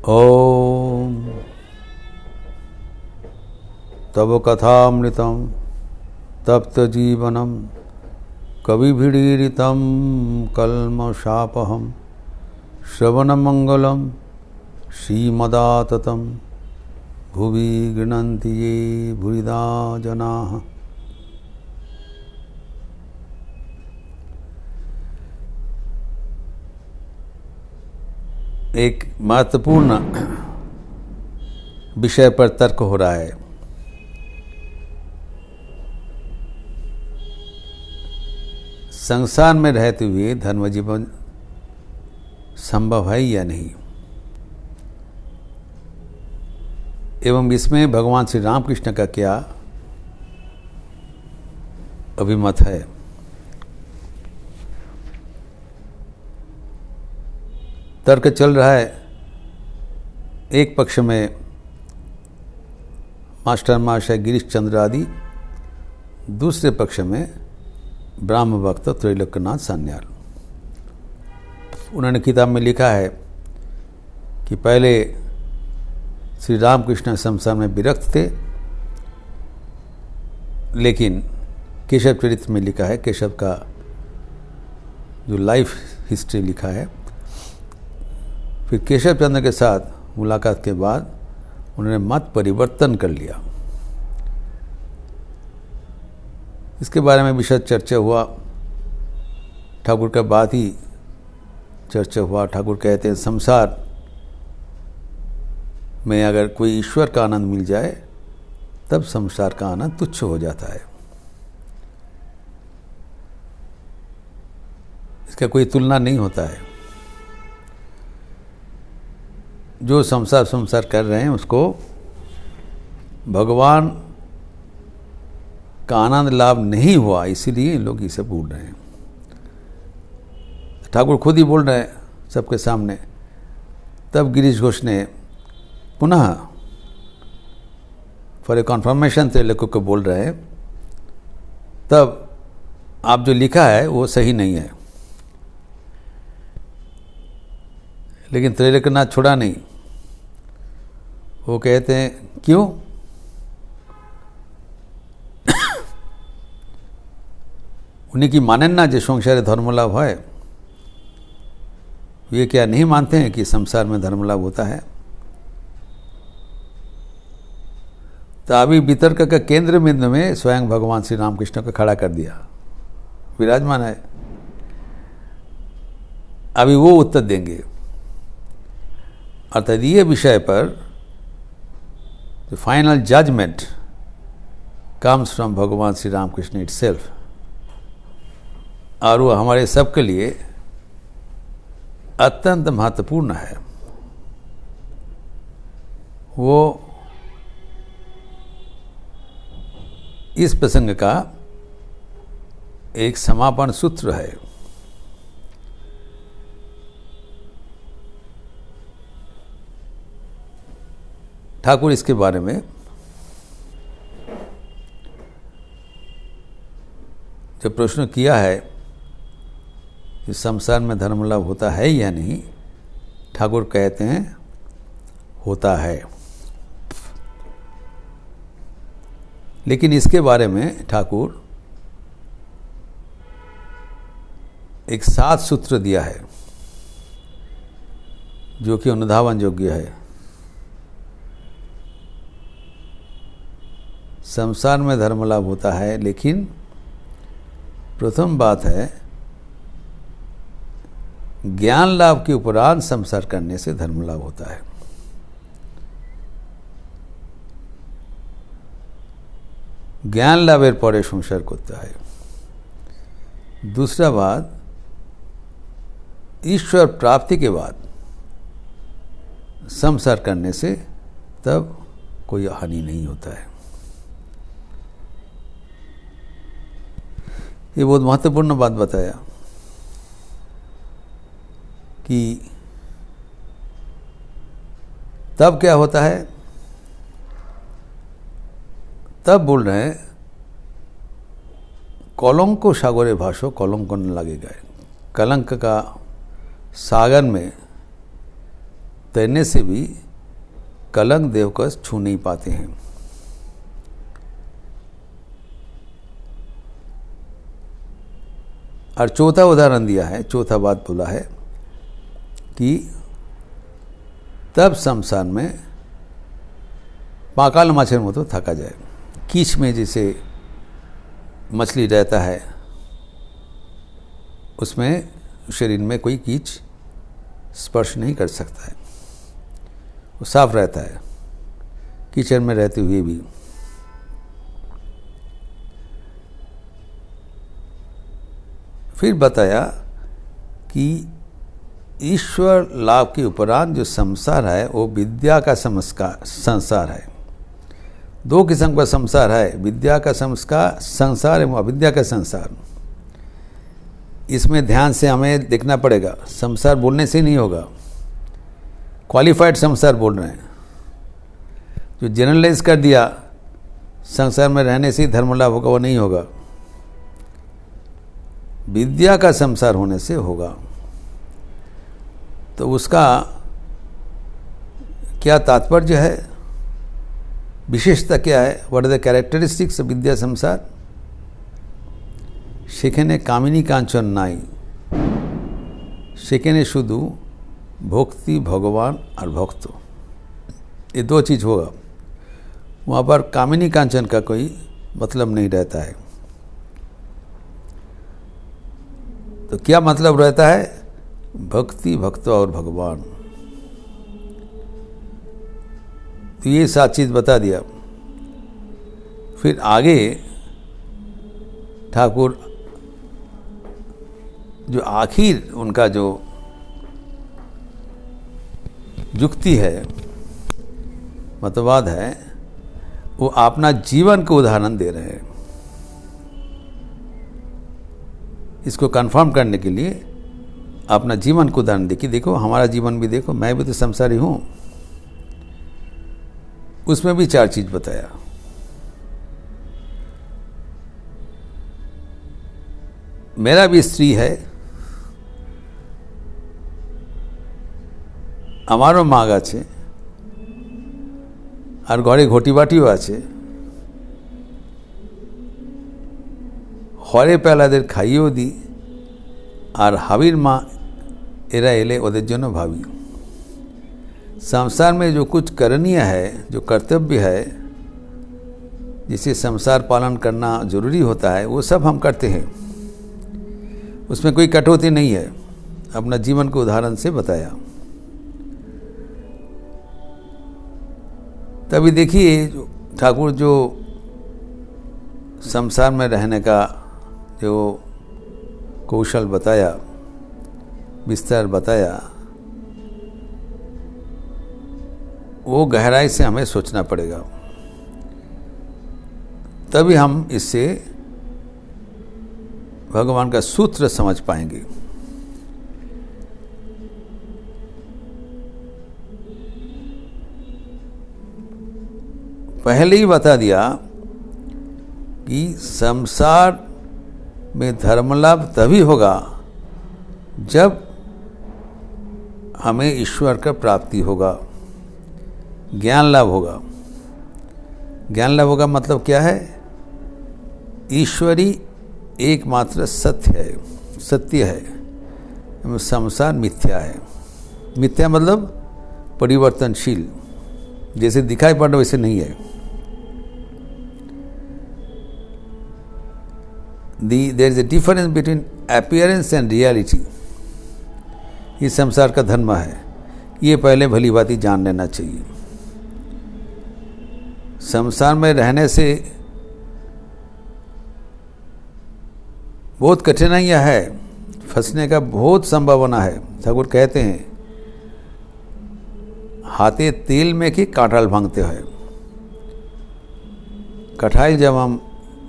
ओम तव कथामृतं तप्त जीवनम कविभिरीडितं कल्मषापहं श्रवणमंगलं श्रीमदाततं भुवि गृह्णन्ति ये भूरिदा जनाः। एक महत्वपूर्ण विषय पर तर्क हो रहा है। संसार में रहते हुए धर्म जीवन संभव है या नहीं, एवं इसमें भगवान श्री रामकृष्ण का क्या अभिमत है। तर्क चल रहा है। एक पक्ष में मास्टर महाशय गिरीश चंद्र आदि, दूसरे पक्ष में ब्राह्म भक्त त्रैलोक्यनाथ सान्याल। उन्होंने किताब में लिखा है कि पहले श्री रामकृष्ण संसार में विरक्त थे, लेकिन केशव चरित्र में लिखा है, केशव का जो लाइफ हिस्ट्री लिखा है, फिर केशव चंद्र के साथ मुलाकात के बाद उन्होंने मत परिवर्तन कर लिया। इसके बारे में विशद चर्चा हुआ। ठाकुर का बात ही चर्चा हुआ। ठाकुर कहते हैं संसार में अगर कोई ईश्वर का आनंद मिल जाए तब संसार का आनंद तुच्छ हो जाता है। इसका कोई तुलना नहीं होता है। जो संसार कर रहे हैं उसको भगवान का आनंद लाभ नहीं हुआ, इसीलिए लोग इसे भूल रहे हैं। ठाकुर खुद ही बोल रहे हैं सबके सामने। तब गिरीश घोष ने पुनः फॉर ए कॉन्फर्मेशन त्रैलोक्य को बोल रहे हैं, तब आप जो लिखा है वो सही नहीं है। लेकिन त्रैलोक्यनाथ छोड़ा नहीं। वो कहते हैं क्यों? उन्हीं की मानें ना जो संसारे धर्म लाभ है। ये क्या नहीं मानते हैं कि संसार में धर्म लाभ होता है? तो अभी वितर्क का केंद्र बिंदु में स्वयं भगवान श्री रामकृष्ण को खड़ा कर दिया, विराजमान है। अभी वो उत्तर देंगे। अर्थात ये विषय पर the final judgment comes from भगवान श्री रामकृष्ण इटसेल्फ, और वो हमारे सबके लिए अत्यंत महत्वपूर्ण है। वो इस प्रसंग का एक समापन सूत्र है। ठाकुर इसके बारे में जो प्रश्न किया है कि संसार में धर्म लाभ होता है या नहीं, ठाकुर कहते हैं होता है। लेकिन इसके बारे में ठाकुर एक 7 सूत्र दिया है जो कि अनुधावन योग्य है। संसार में धर्म लाभ होता है, लेकिन प्रथम बात है ज्ञान लाभ के उपरांत संसार करने से धर्म लाभ होता है। ज्ञान लाभेर परे संसार करते है। दूसरा बात, ईश्वर प्राप्ति के बाद संसार करने से तब कोई हानि नहीं होता है। ये बहुत महत्वपूर्ण बात बताया कि तब क्या होता है। तब बोल रहे हैं कलंक सागरे भाषो कलंक न लगेगा। कलंक का सागर में तैरने से भी कलंक देव को छू नहीं पाते हैं। और चौथा उदाहरण दिया है, चौथा बात बोला है कि तब संसार में पाकाल मछली में तो थका जाए। कीच में जैसे मछली रहता है, उसमें शरीर में कोई कीच स्पर्श नहीं कर सकता है, वो साफ रहता है कीचड़ में रहते हुए भी। फिर बताया कि ईश्वर लाभ के उपरांत जो संसार है वो विद्या का संसार है। दो किस्म का संसार है, विद्या का संसार एवं अविद्या का संसार। इसमें ध्यान से हमें देखना पड़ेगा, संसार बोलने से नहीं होगा। क्वालिफाइड संसार बोल रहे हैं, जो जनरलाइज कर दिया संसार में रहने से ही धर्म लाभ होगा, वो नहीं होगा। विद्या का संसार होने से होगा। तो उसका क्या तात्पर्य है, विशेषता क्या है, what are the characteristics of विद्या संसार? সেখানে কামিনী কাঞ্চন নাই, সেখানে শুধু भक्ति भगवान और भक्त, ये दो चीज़ होगा। वहाँ पर कामिनी कांचन का कोई मतलब नहीं रहता है। तो क्या मतलब रहता है? भक्ति, भक्त और भगवान। तो ये सात चीज़ बता दिया। फिर आगे ठाकुर जो आखिर उनका जो युक्ति है, मतवाद है, वो अपना जीवन को उदाहरण दे रहे हैं। इसको कंफर्म करने के लिए अपना जीवन को उदाहरण देखिए, देखो हमारा जीवन भी देखो, मैं भी तो संसारी हूँ। उसमें भी चार चीज बताया। मेरा भी स्त्री है, আমারও মাগ আছে, আর ঘরে ঘটিবাটিও আছে। হরে পেলাদের খাইয়েও দিই, আর হাবির মা এরা এলে ওদের জন্য ভাবি। संसार में जो कुछ करणीय है, जो कर्तव्य है, जिसे संसार पालन करना जरूरी होता है, वो सब हम करते हैं। उसमें कोई कटौती नहीं है। अपना जीवन को उदाहरण से बताया। तभी देखिए ठाकुर जो संसार में रहने का जो कौशल बताया, विस्तार बताया, वो गहराई से हमें सोचना पड़ेगा, तभी हम इससे भगवान का सूत्र समझ पाएंगे। पहले ही बता दिया कि संसार में धर्म लाभ तभी होगा जब हमें ईश्वर का प्राप्ति होगा, ज्ञान लाभ होगा। ज्ञान लाभ होगा मतलब क्या है? ईश्वरी एकमात्र सत्य है, सत्य है। संसार मिथ्या है। मिथ्या मतलब परिवर्तनशील, जैसे दिखाई पड़ रहा वैसे नहीं है। There is a difference between appearance and reality. ये संसार का धर्म है, ये पहले भली भांति जान लेना चाहिए। संसार में रहने से बहुत कठिनाइयाँ है, फंसने का बहुत संभावना है। ठाकुर कहते हैं हाथे तेल में कि कांटाल भांगते हैं। कटहल जब हम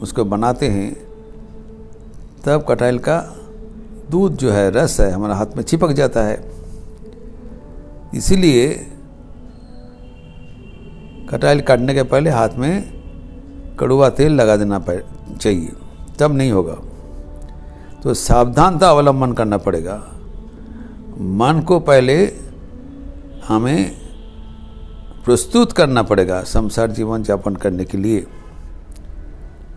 उसको बनाते हैं तब कटहल का दूध जो है, रस है, हमारा हाथ में चिपक जाता है। इसीलिए कटहल काटने के पहले हाथ में कड़वा तेल लगा देना चाहिए, तब नहीं होगा। तो सावधानता अवलंबन करना पड़ेगा। मन को पहले हमें प्रस्तुत करना पड़ेगा संसार जीवन यापन करने के लिए,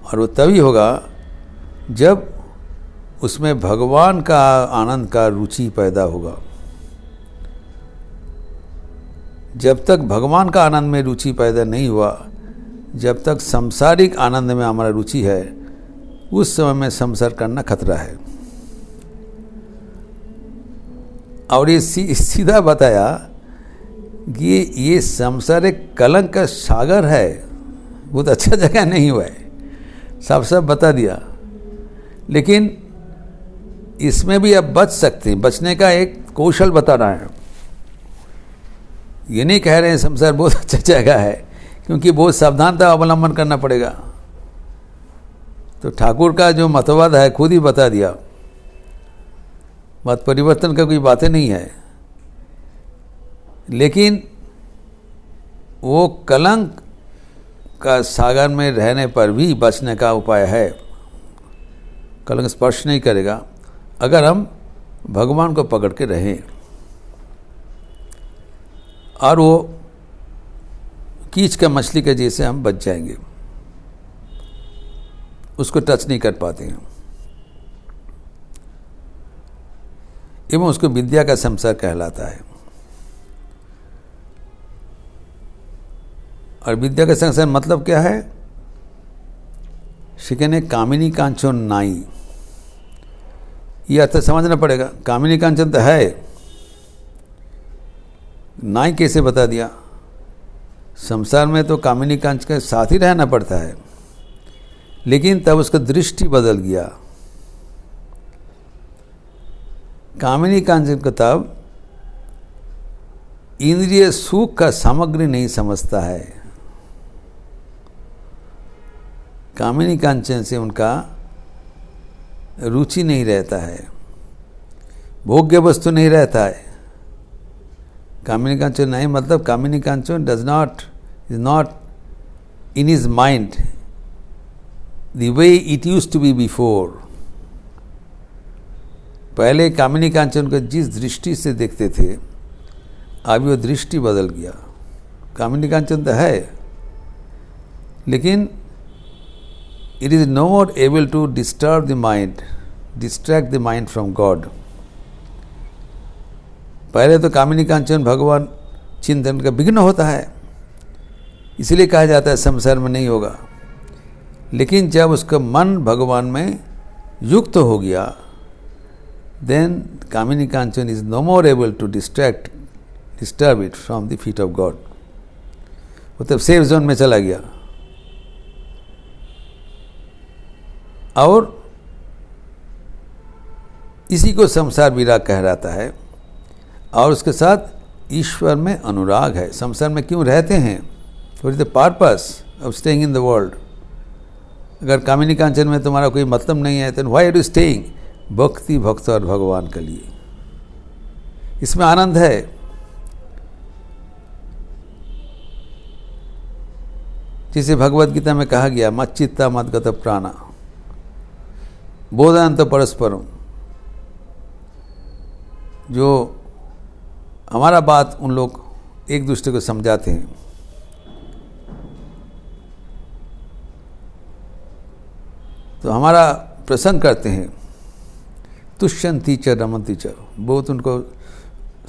और वो तभी होगा जब उसमें भगवान का आनंद का रुचि पैदा होगा। जब तक भगवान का आनंद में रुचि पैदा नहीं हुआ, जब तक सांसारिक आनंद में हमारा रुचि है, उस समय में संसार करना खतरा है। और ये सीधा बताया कि ये संसार एक कलंक का सागर है, बहुत अच्छा जगह नहीं हुआ है, सब बता दिया। लेकिन इसमें भी अब बच सकते हैं, बचने का एक कौशल बता रहा है। ये नहीं कह रहे हैं संसार बहुत अच्छा जगह है, क्योंकि बहुत सावधानता अवलंबन करना पड़ेगा। तो ठाकुर का जो मतवाद है खुद ही बता दिया, मत परिवर्तन का कोई बातें नहीं है। लेकिन वो कलंक का सागर में रहने पर भी बचने का उपाय है। कलंक स्पर्श नहीं करेगा अगर हम भगवान को पकड़ के रहें, और वो कीच का मछली के जैसे हम बच जाएंगे, उसको टच नहीं कर पाते हैं। एवं उसको विद्या का संसार कहलाता है। और विद्या का संसार मतलब क्या है? शिकने कामिनी कांचन नाई, ये अर्थ समझना पड़ेगा। कामिनी कांचन तो है, नाई कैसे बता दिया? संसार में तो कामिनी कांच के साथ ही रहना पड़ता है, लेकिन तब उसका दृष्टि बदल गया। कामिनी कांचन को तब इंद्रिय सुख का सामग्री नहीं समझता है। कामिनी कांचन से उनका रुचि नहीं रहता है, भोग्य वस्तु नहीं रहता है। कामिनी कांचन नहीं मतलब कामिनी कांचन is not in his mind the way it used to be before. पहले कामिनी कांचन को जिस दृष्टि से देखते थे, अभी वो दृष्टि बदल गया। कामिनी कांचन तो है, लेकिन it is no more able to disturb the mind, distract the mind from God. पहले तो कामिनी कांचन भगवान चिंतन का विघ्न होता है, इसलिए कहा जाता है संसार में नहीं होगा। लेकिन जब उसका मन भगवान में युक्त हो गया, then Kamini Kanchan is no more able to disturb it from the feet of God. वो तब सेफ जोन में चला गया। और इसी को संसार विराग कहलाता है। और उसके साथ ईश्वर में अनुराग है। संसार में क्यों रहते हैं? What is the purpose of staying in the world? अगर कामिनी कांचन में तुम्हारा कोई मतलब नहीं है, तो व्हाई आर यू स्टेइंग? भक्ति, भक्त और भगवान के लिए। इसमें आनंद है। जिसे भगवद गीता में कहा गया, मच्चित्ता मदगत प्राणा बोधयन्त परस्परम। जो हमारा बात उन लोग एक दूसरे को समझाते हैं, तो हमारा प्रसन्न करते हैं। तुष्यन्ति च रमन्ति च, बहुत उनको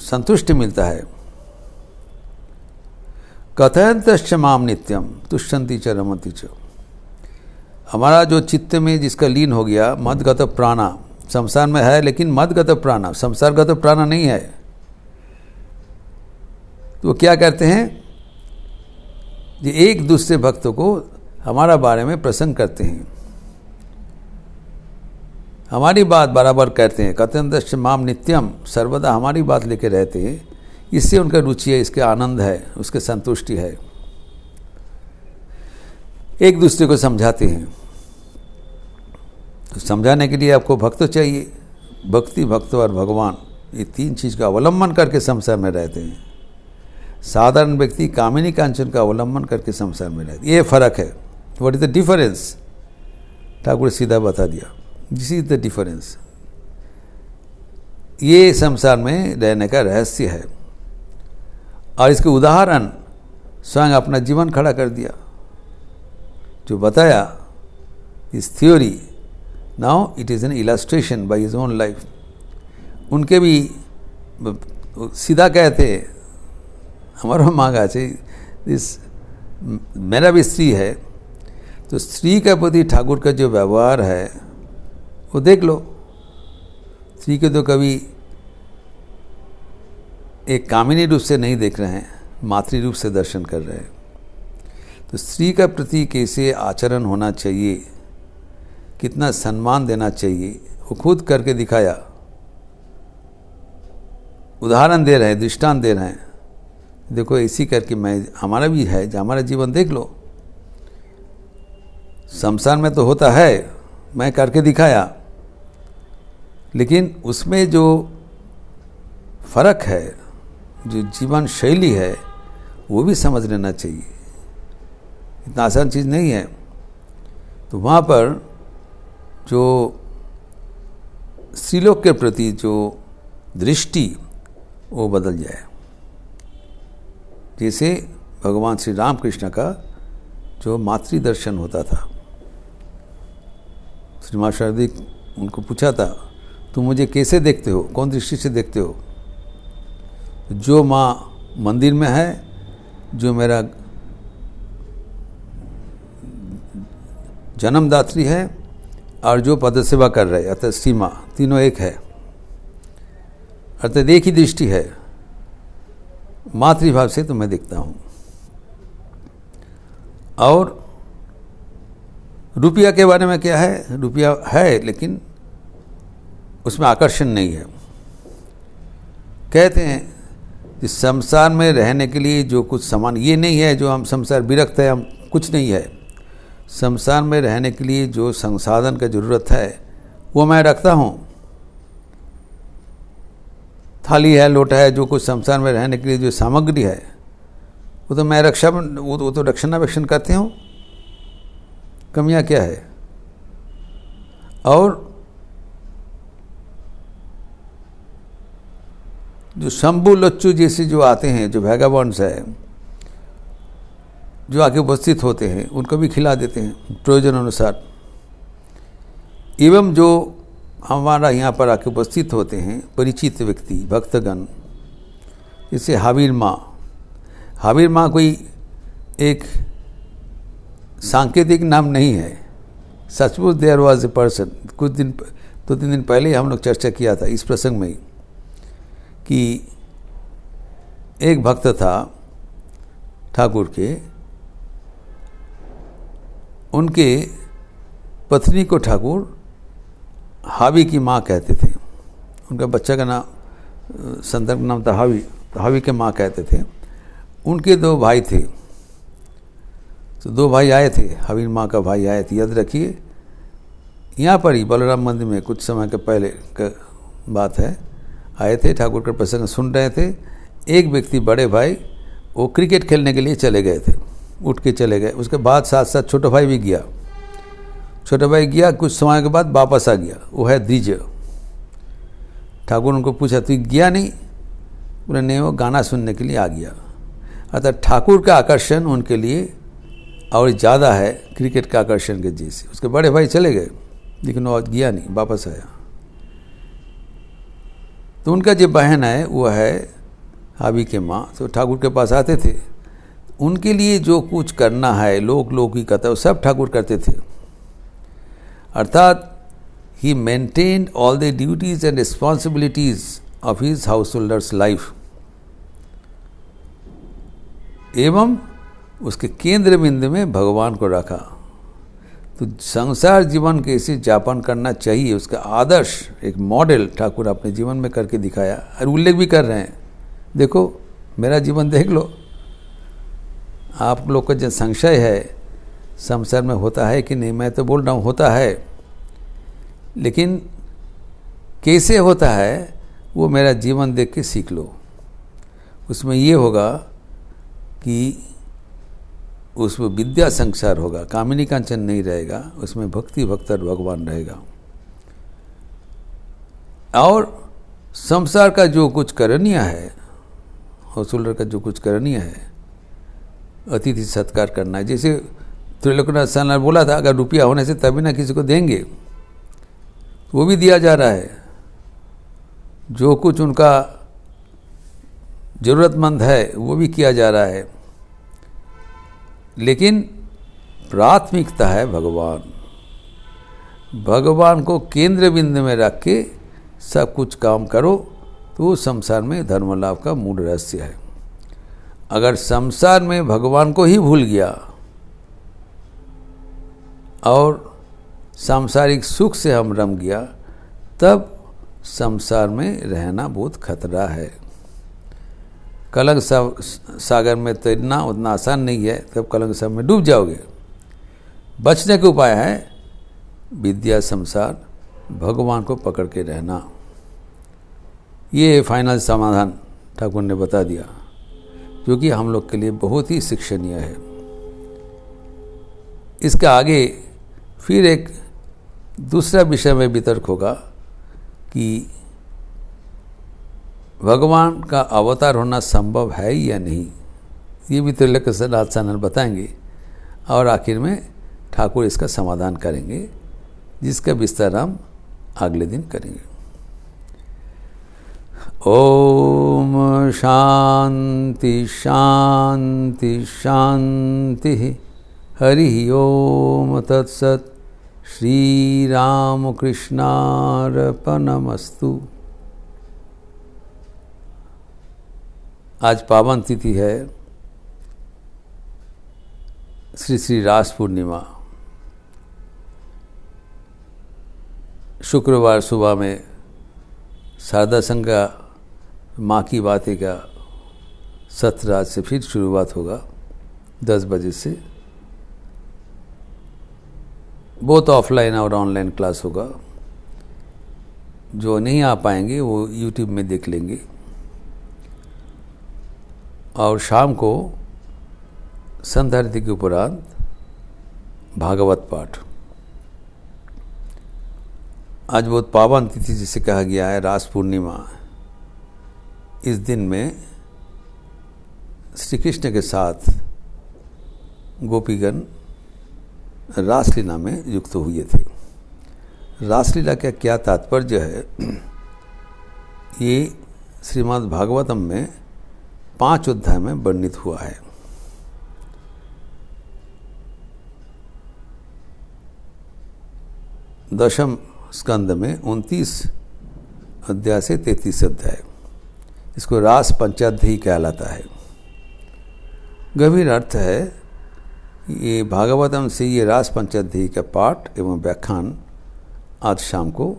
संतुष्टि मिलता है। कथयन्तश्च माम नित्यम तुष्यन्ति च रमन्ति च। हमारा जो चित्त में जिसका लीन हो गया, मदगत प्राणा, संसार में है लेकिन मदगत प्राणा, संसारगत प्राणा नहीं है, तो क्या करते हैं? ये एक दूसरे भक्तों को हमारा बारे में प्रसन्न करते हैं, हमारी बात बराबर कहते हैं। कथयन्तश्च माम नित्यम, सर्वदा हमारी बात लेके रहते हैं। इससे उनका रुचि है, इसके आनंद है, उसके संतुष्टि है। एक दूसरे को समझाते हैं। तो समझाने के लिए आपको भक्त चाहिए। भक्ति, भक्त और भगवान, ये तीन चीज़ का अवलंबन करके संसार में रहते हैं। साधारण व्यक्ति कामिनी कांचन का अवलंबन करके संसार में रहते हैं। ये फर्क है। What is the difference? Thakur सीधा बता दिया, दिस इज द डिफरेंस। ये संसार में रहने का रहस्य है। और इसके उदाहरण स्वयं अपना जीवन खड़ा कर दिया, जो बताया इस theory. Now it is an illustration by his own life. उनके भी सीधा कहते हमारा मांगा चाहिए इस मेरा भी स्त्री है, तो स्त्री के प्रति ठाकुर का जो व्यवहार है वो देख लो। स्त्री के तो कभी एक कामिनी रूप से नहीं देख रहे हैं, मातृ रूप से दर्शन कर रहे हैं। तो स्त्री का प्रति कैसे आचरण होना चाहिए, कितना सम्मान देना चाहिए, वो खुद करके दिखाया। उदाहरण दे रहे हैं, दृष्टांत दे रहे हैं। देखो इसी करके मैं हमारा भी है, हमारा जीवन देख लो। संसार में तो होता है, मैं करके दिखाया, लेकिन उसमें जो फर्क है, जो जीवन शैली है, वो भी समझ लेना चाहिए। इतना आसान चीज़ नहीं है। तो वहाँ पर जो स्त्रीलोक के प्रति जो दृष्टि वो बदल जाए। जैसे भगवान श्री रामकृष्ण का जो मातृ दर्शन होता था, श्रीमान शारदी उनको पूछा था, तुम मुझे कैसे देखते हो, कौन दृष्टि से देखते हो? जो माँ मंदिर में है, जो मेरा जन्मदात्री है, और जो पद सेवा कर रहे, अर्थात श्री माँ, तीनों एक है, अर्थात एक ही दृष्टि है। मातृभाव से तो मैं देखता हूँ। और रुपया के बारे में क्या है? रुपया है लेकिन उसमें आकर्षण नहीं है। कहते हैं कि संसार में रहने के लिए जो कुछ सामान, ये नहीं है जो हम संसार विरक्त है, हम कुछ नहीं है। संसार में रहने के लिए जो संसाधन का ज़रूरत है वो मैं रखता हूँ। थाली है, लोटा है, जो कुछ संसार में रहने के लिए जो सामग्री है वो तो मैं वो तो रक्षणावेक्षण करते हूँ। कमियाँ क्या है? और जो शंभू लच्चू जैसे जो आते हैं, जो वैगाबॉन्ड्स है, जो आके उपस्थित होते हैं, उनको भी खिला देते हैं प्रयोजन अनुसार। एवं जो हमारा यहाँ पर आके उपस्थित होते हैं परिचित व्यक्ति, भक्तगण, जैसे हावीर माँ। हावीर माँ कोई एक सांकेतिक नाम नहीं है, सचमुच देयर वॉज ए पर्सन। कुछ दिन 2-3 दिन पहले हम लोग चर्चा किया था इस प्रसंग में कि एक भक्त था ठाकुर के, उनके पत्नी को ठाकुर हावी की माँ कहते थे। उनका बच्चा का नाम, संदर्भ नाम था हावी, तो हावी के माँ कहते थे। उनके 2 भाई थे, तो 2 भाई आए थे, हावी माँ का भाई आए थे। याद रखिए, यहाँ पर ही बलराम मंदिर में कुछ समय के पहले का बात है, आए थे, ठाकुर का प्रसंग सुन रहे थे। एक व्यक्ति, बड़े भाई, वो क्रिकेट खेलने के लिए चले गए थे, उठ के चले गए। उसके बाद साथ साथ छोटा भाई भी गया। छोटा भाई गया, कुछ समय के बाद वापस आ गया, वो है द्विज। ठाकुर उनको पूछा, तू गया नहीं? बोले नहीं, वो गाना सुनने के लिए आ गया। अर्थात ठाकुर का आकर्षण उनके लिए और ज़्यादा है क्रिकेट का आकर्षण के जैसे। उसके बड़े भाई चले गए, लेकिन वो गया नहीं, वापस आया। तो उनका जो बहन है वो है हावी के माँ, तो ठाकुर के पास आते थे। उनके लिए जो कुछ करना है, लोकी कथा, वो सब ठाकुर करते थे। अर्थात he maintained all the duties and responsibilities of his householder's life. एवं उसके केंद्र बिंदु में भगवान को रखा। तो संसार जीवन कैसे यापन करना चाहिए, उसका आदर्श एक मॉडल ठाकुर अपने जीवन में करके दिखाया, और उल्लेख भी कर रहे हैं। देखो मेरा जीवन देख लो। आप लोग का जो संशय है संसार में होता है कि नहीं, मैं तो बोल रहा हूँ होता है, लेकिन कैसे होता है वो मेरा जीवन देख के सीख लो। उसमें ये होगा कि उसमें विद्या संसार होगा, कामिनी कांचन नहीं रहेगा, उसमें भक्ति भक्त और भगवान रहेगा। और संसार का जो कुछ करनीय है हाउस होल्डर का जो कुछ करणीय है, अतिथि सत्कार करना है। जैसे त्रिलोकनाथ सान्याल बोला था, अगर रुपया होने से तभी ना किसी को देंगे, वो भी दिया जा रहा है। जो कुछ उनका ज़रूरतमंद है वो भी किया जा रहा है, लेकिन प्राथमिकता है भगवान। भगवान को केंद्र बिंदु में रख के सब कुछ काम करो, तो संसार में धर्म लाभ का मूल रहस्य है। अगर संसार में भगवान को ही भूल गया और सांसारिक सुख से हम रम गया, तब संसार में रहना बहुत खतरा है। कलंक सागर में तैरना उतना आसान नहीं है, तब कलंक सागर में डूब जाओगे। बचने का उपाय है विद्या, संसार, भगवान को पकड़ के रहना। ये फाइनल समाधान ठाकुर ने बता दिया, जो कि हम लोग के लिए बहुत ही शिक्षणीय है। इसका आगे फिर एक दूसरा विषय में वितर्क होगा कि भगवान का अवतार होना संभव है या नहीं। ये भी त्रिलोकनाथ सान्याल बताएंगे, और आखिर में ठाकुर इसका समाधान करेंगे, जिसका विस्तार हम अगले दिन करेंगे। ओम शांति शांति शांति। हरि ओम तत्सत। श्री राम कृष्णार्पणमस्तु। आज पावन तिथि है श्री श्री रास पूर्णिमा। शुक्रवार सुबह में शारदा संघ का माँ की बातें का सत्र आज से फिर शुरुआत होगा 10 बजे से। बहुत ऑफलाइन और ऑनलाइन क्लास होगा। जो नहीं आ पाएंगे वो यूट्यूब में देख लेंगे। और शाम को संध्या आरती के उपरांत भागवत पाठ। आज बहुत पावन तिथि जिसे कहा गया है रास पूर्णिमा। इस दिन में श्री कृष्ण के साथ गोपीगण रासलीला में युक्त हुए थे। रासलीला का क्या तात्पर्य है, ये श्रीमद् भागवतम में 5 अध्याय में वर्णित हुआ है। दशम स्कंद में 29 अध्याय से 33 अध्याय, इसको रास पंचाध्यायी कहलाता है। गंभीर अर्थ है, ये भागवतम से ये रास पंचाध्यायी का पाठ एवं व्याख्यान आज शाम को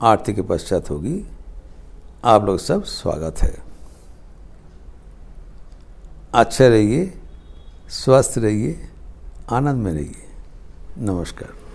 आरती के पश्चात होगी। आप लोग सब स्वागत है। अच्छे रहिए, स्वस्थ रहिए, आनंद में रहिए। नमस्कार।